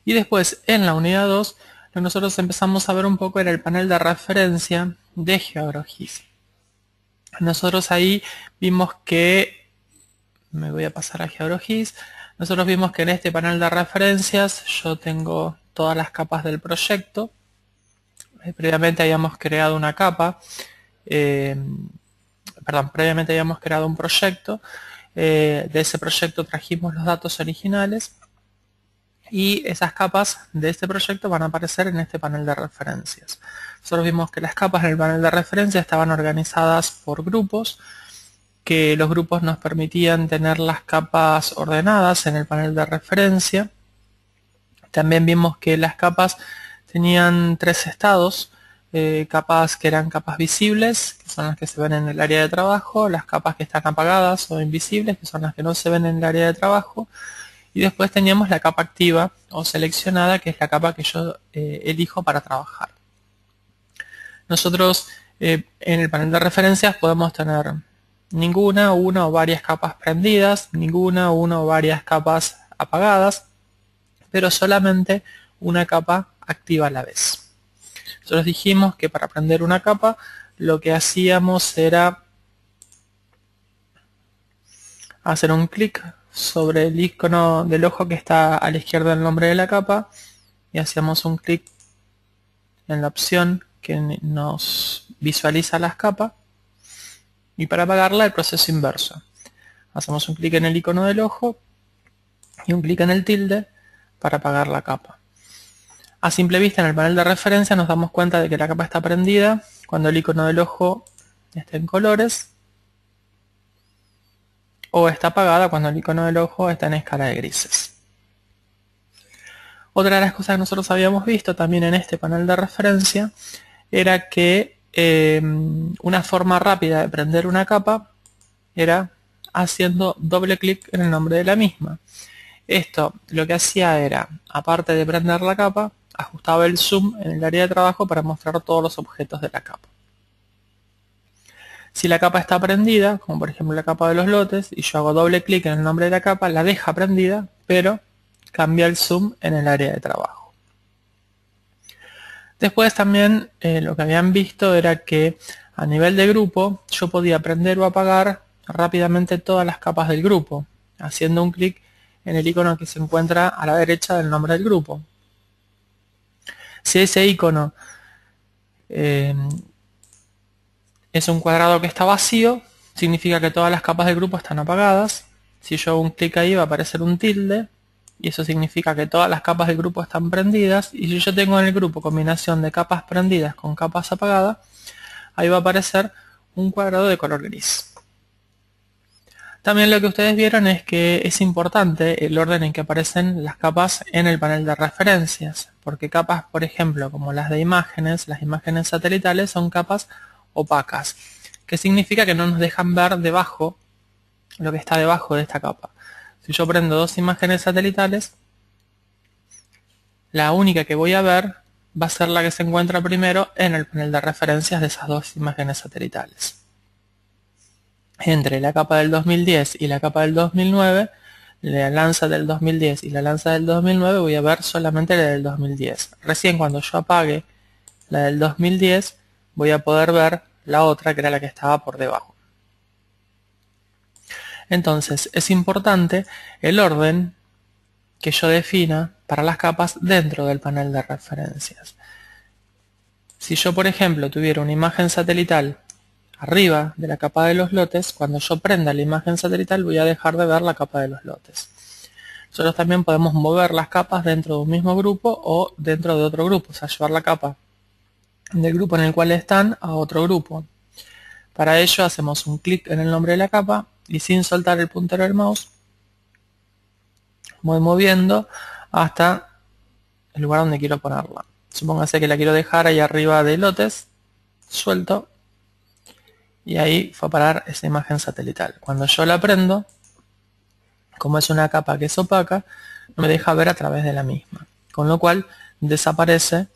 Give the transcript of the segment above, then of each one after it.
Y después en la unidad 2, lo que nosotros empezamos a ver un poco era el panel de referencia de GeoGris. Nosotros ahí vimos que, me voy a pasar a GeoGris, nosotros vimos que en este panel de referencias yo tengo todas las capas del proyecto. Previamente habíamos creado una capa, previamente habíamos creado un proyecto. De ese proyecto trajimos los datos originales y esas capas de este proyecto van a aparecer en este panel de referencias. Nosotros vimos que las capas en el panel de referencias estaban organizadas por grupos, que los grupos nos permitían tener las capas ordenadas en el panel de referencia. También vimos que las capas tenían tres estados, capas que eran capas visibles, que son las que se ven en el área de trabajo, las capas que están apagadas o invisibles, que son las que no se ven en el área de trabajo, y después teníamos la capa activa o seleccionada, que es la capa que yo elijo para trabajar. Nosotros en el panel de referencias podemos tener ninguna, una o varias capas prendidas, ninguna, una o varias capas apagadas, pero solamente una capa activa a la vez. Nosotros dijimos que para prender una capa lo que hacíamos era hacer un clic sobre el icono del ojo que está a la izquierda del nombre de la capa y hacíamos un clic en la opción que nos visualiza las capas, y para apagarla el proceso inverso. Hacemos un clic en el icono del ojo y un clic en el tilde para apagar la capa. A simple vista en el panel de referencia nos damos cuenta de que la capa está prendida cuando el icono del ojo está en colores, o está apagada cuando el icono del ojo está en escala de grises. Otra de las cosas que nosotros habíamos visto también en este panel de referencia era que una forma rápida de prender una capa era haciendo doble clic en el nombre de la misma. Esto lo que hacía era, aparte de prender la capa, ajustaba el zoom en el área de trabajo para mostrar todos los objetos de la capa. Si la capa está prendida, como por ejemplo la capa de los lotes, y yo hago doble clic en el nombre de la capa, la deja prendida, pero cambia el zoom en el área de trabajo. Después también lo que habían visto era que a nivel de grupo yo podía prender o apagar rápidamente todas las capas del grupo, haciendo un clic en el icono que se encuentra a la derecha del nombre del grupo. Si ese icono es un cuadrado que está vacío, significa que todas las capas del grupo están apagadas. Si yo hago un clic ahí va a aparecer un tilde, y eso significa que todas las capas del grupo están prendidas. Y si yo tengo en el grupo combinación de capas prendidas con capas apagadas, ahí va a aparecer un cuadrado de color gris. También lo que ustedes vieron es que es importante el orden en que aparecen las capas en el panel de referencias, porque capas, por ejemplo, como las de imágenes, las imágenes satelitales, son capas opacas, que significa que no nos dejan ver debajo lo que está debajo de esta capa. Si yo prendo dos imágenes satelitales, la única que voy a ver va a ser la que se encuentra primero en el panel de referencias de esas dos imágenes satelitales. Entre la capa del 2010 y la capa del 2009, la lanza del 2010 y la lanza del 2009, voy a ver solamente la del 2010. Recién cuando yo apague la del 2010, voy a poder ver la otra, que era la que estaba por debajo. Entonces es importante el orden que yo defina para las capas dentro del panel de referencias. Si yo, por ejemplo, tuviera una imagen satelital arriba de la capa de los lotes, cuando yo prenda la imagen satelital voy a dejar de ver la capa de los lotes. Nosotros también podemos mover las capas dentro de un mismo grupo o dentro de otro grupo, o sea, llevar la capa del grupo en el cual están a otro grupo. Para ello hacemos un clic en el nombre de la capa y sin soltar el puntero del mouse voy moviendo hasta el lugar donde quiero ponerla. Supóngase que la quiero dejar ahí arriba de lotes, suelto, y ahí fue a parar esa imagen satelital. Cuando yo la prendo, como es una capa que es opaca, no me deja ver a través de la misma, con lo cual desaparece,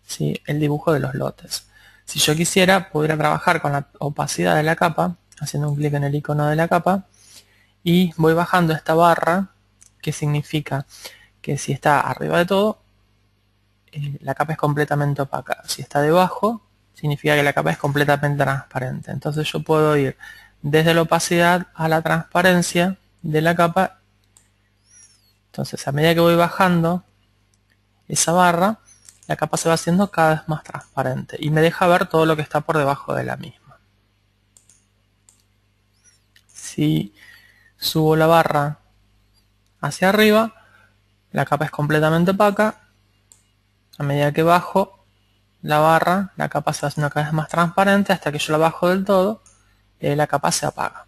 ¿sí?, el dibujo de los lotes. Si yo quisiera, podría trabajar con la opacidad de la capa, haciendo un clic en el icono de la capa, y voy bajando esta barra, que significa que si está arriba de todo, la capa es completamente opaca. Si está debajo, significa que la capa es completamente transparente. Entonces yo puedo ir desde la opacidad a la transparencia de la capa. Entonces a medida que voy bajando esa barra, la capa se va haciendo cada vez más transparente y me deja ver todo lo que está por debajo de la misma. Si subo la barra hacia arriba, la capa es completamente opaca. A medida que bajo la barra, la capa se va haciendo cada vez más transparente hasta que yo la bajo del todo y la capa se apaga.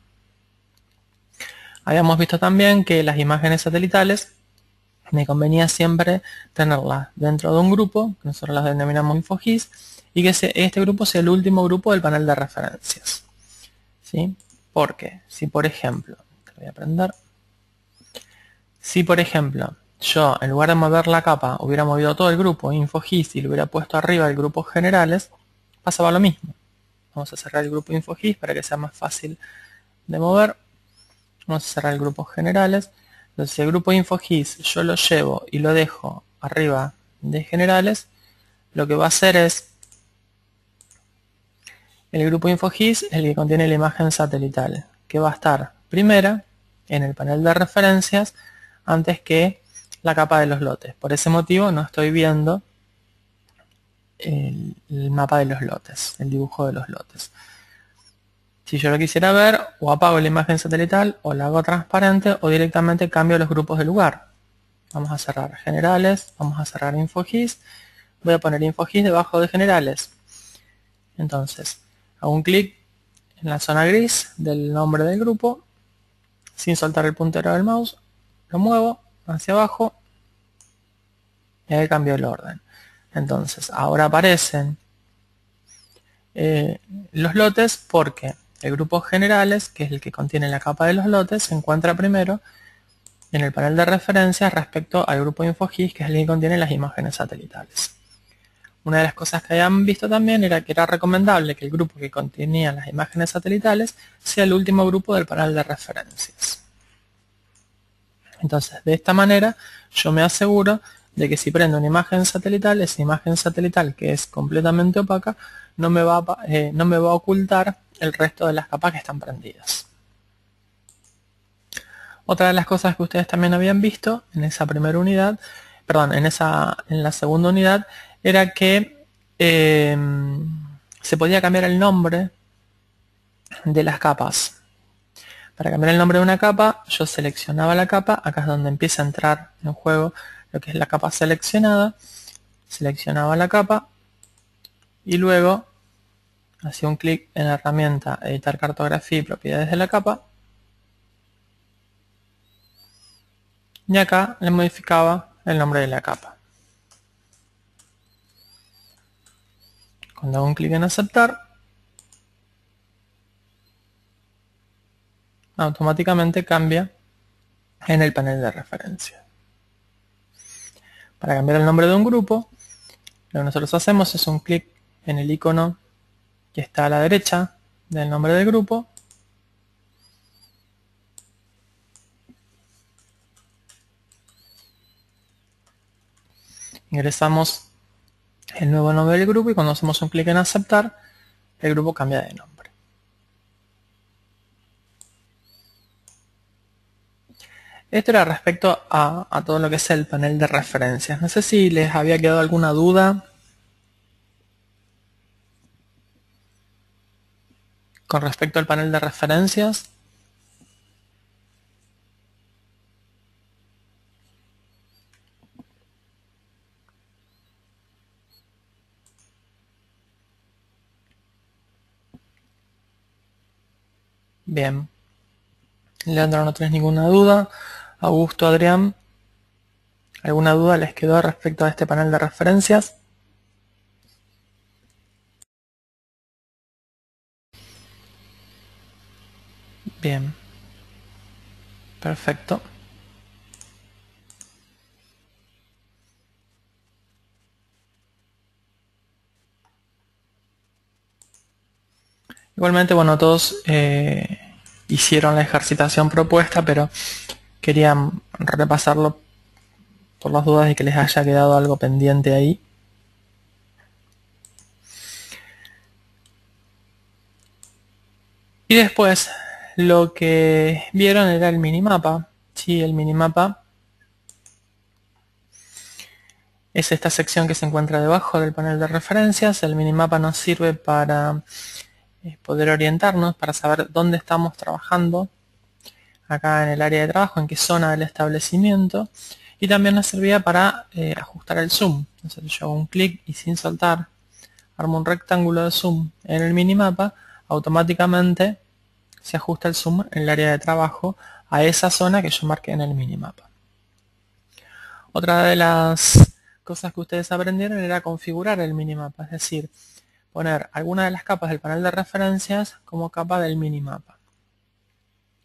Habíamos visto también que las imágenes satelitales me convenía siempre tenerlas dentro de un grupo, que nosotros las denominamos InfoGIS, y que este grupo sea el último grupo del panel de referencias. ¿Sí? Porque si por ejemplo, te lo voy a prender, si por ejemplo yo en lugar de mover la capa hubiera movido todo el grupo InfoGIS y lo hubiera puesto arriba el grupo generales, pasaba lo mismo. Vamos a cerrar el grupo InfoGIS para que sea más fácil de mover. Vamos a cerrar el grupo generales. Entonces si el grupo InfoGIS yo lo llevo y lo dejo arriba de generales, lo que va a hacer es el grupo InfoGIS, el que contiene la imagen satelital, que va a estar primera en el panel de referencias antes que la capa de los lotes. Por ese motivo no estoy viendo el mapa de los lotes, el dibujo de los lotes. Si yo lo quisiera ver, o apago la imagen satelital, o la hago transparente, o directamente cambio los grupos de lugar. Vamos a cerrar generales, vamos a cerrar InfoGIS, voy a poner InfoGIS debajo de generales. Entonces, hago un clic en la zona gris del nombre del grupo, sin soltar el puntero del mouse, lo muevo hacia abajo, y ahí cambio el orden. Entonces, ahora aparecen los lotes porque el grupo generales, que es el que contiene la capa de los lotes, se encuentra primero en el panel de referencias respecto al grupo InfoGIS, que es el que contiene las imágenes satelitales. Una de las cosas que habían visto también era que era recomendable que el grupo que contenía las imágenes satelitales sea el último grupo del panel de referencias. Entonces, de esta manera, yo me aseguro de que si prendo una imagen satelital, esa imagen satelital que es completamente opaca, no me va a ocultar el resto de las capas que están prendidas. Otra de las cosas que ustedes también habían visto en esa primera unidad, perdón, en la segunda unidad, era que se podía cambiar el nombre de las capas. Para cambiar el nombre de una capa, yo seleccionaba la capa, acá es donde empieza a entrar en juego lo que es la capa seleccionada, seleccionaba la capa y luego hacía un clic en la herramienta editar cartografía y propiedades de la capa y acá le modificaba el nombre de la capa. Cuando hago un clic en aceptar, automáticamente cambia en el panel de referencia. Para cambiar el nombre de un grupo, lo que nosotros hacemos es un clic en el icono que está a la derecha del nombre del grupo. Ingresamos el nuevo nombre del grupo y cuando hacemos un clic en aceptar, el grupo cambia de nombre. Esto era respecto a todo lo que es el panel de referencias. No sé si les había quedado alguna duda con respecto al panel de referencias. Bien. Leandro, ¿no tienes ninguna duda? Augusto, Adrián, ¿alguna duda les quedó respecto a este panel de referencias? Bien. Perfecto. Igualmente, bueno, todos hicieron la ejercitación propuesta, pero quería repasarlo por las dudas de que les haya quedado algo pendiente ahí. Y después lo que vieron era el minimapa. Sí, el minimapa es esta sección que se encuentra debajo del panel de referencias. El minimapa nos sirve para poder orientarnos, para saber dónde estamos trabajando acá en el área de trabajo, en qué zona del establecimiento, y también nos servía para ajustar el zoom. Entonces yo hago un clic y sin soltar armo un rectángulo de zoom en el minimapa, automáticamente se ajusta el zoom en el área de trabajo a esa zona que yo marqué en el minimapa. Otra de las cosas que ustedes aprendieron era configurar el minimapa, es decir, poner alguna de las capas del panel de referencias como capa del minimapa.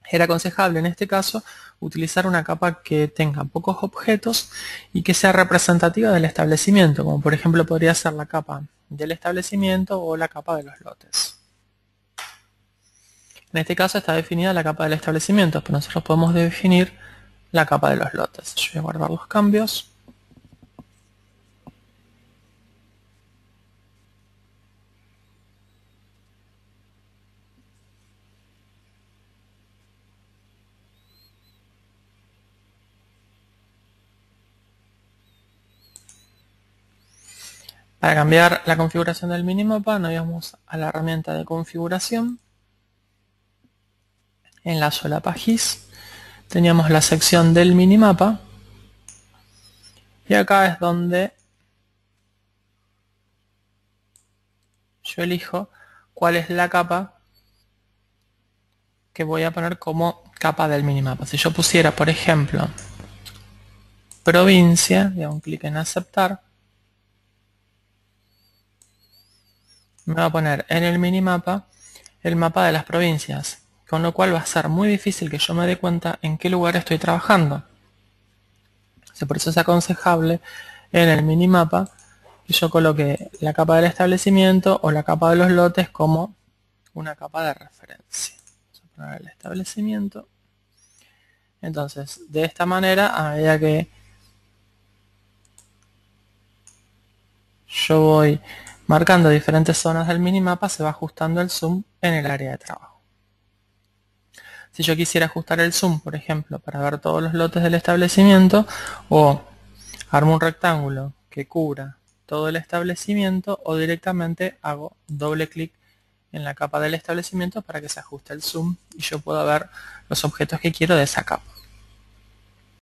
Era aconsejable en este caso utilizar una capa que tenga pocos objetos y que sea representativa del establecimiento, como por ejemplo podría ser la capa del establecimiento o la capa de los lotes. En este caso está definida la capa del establecimiento, pero nosotros podemos definir la capa de los lotes. Yo voy a guardar los cambios. Para cambiar la configuración del minimapa, nos vamos a la herramienta de configuración. En la solapa GIS teníamos la sección del minimapa. Y acá es donde yo elijo cuál es la capa que voy a poner como capa del minimapa. Si yo pusiera, por ejemplo, provincia, y hago un clic en aceptar, me va a poner en el minimapa el mapa de las provincias, con lo cual va a ser muy difícil que yo me dé cuenta en qué lugar estoy trabajando. Por eso es aconsejable en el minimapa que yo coloque la capa del establecimiento o la capa de los lotes como una capa de referencia. Vamos a poner el establecimiento. Entonces, de esta manera, a medida que yo voy marcando diferentes zonas del minimapa, se va ajustando el zoom en el área de trabajo. Si yo quisiera ajustar el zoom, por ejemplo, para ver todos los lotes del establecimiento, o armo un rectángulo que cubra todo el establecimiento, o directamente hago doble clic en la capa del establecimiento para que se ajuste el zoom y yo pueda ver los objetos que quiero de esa capa.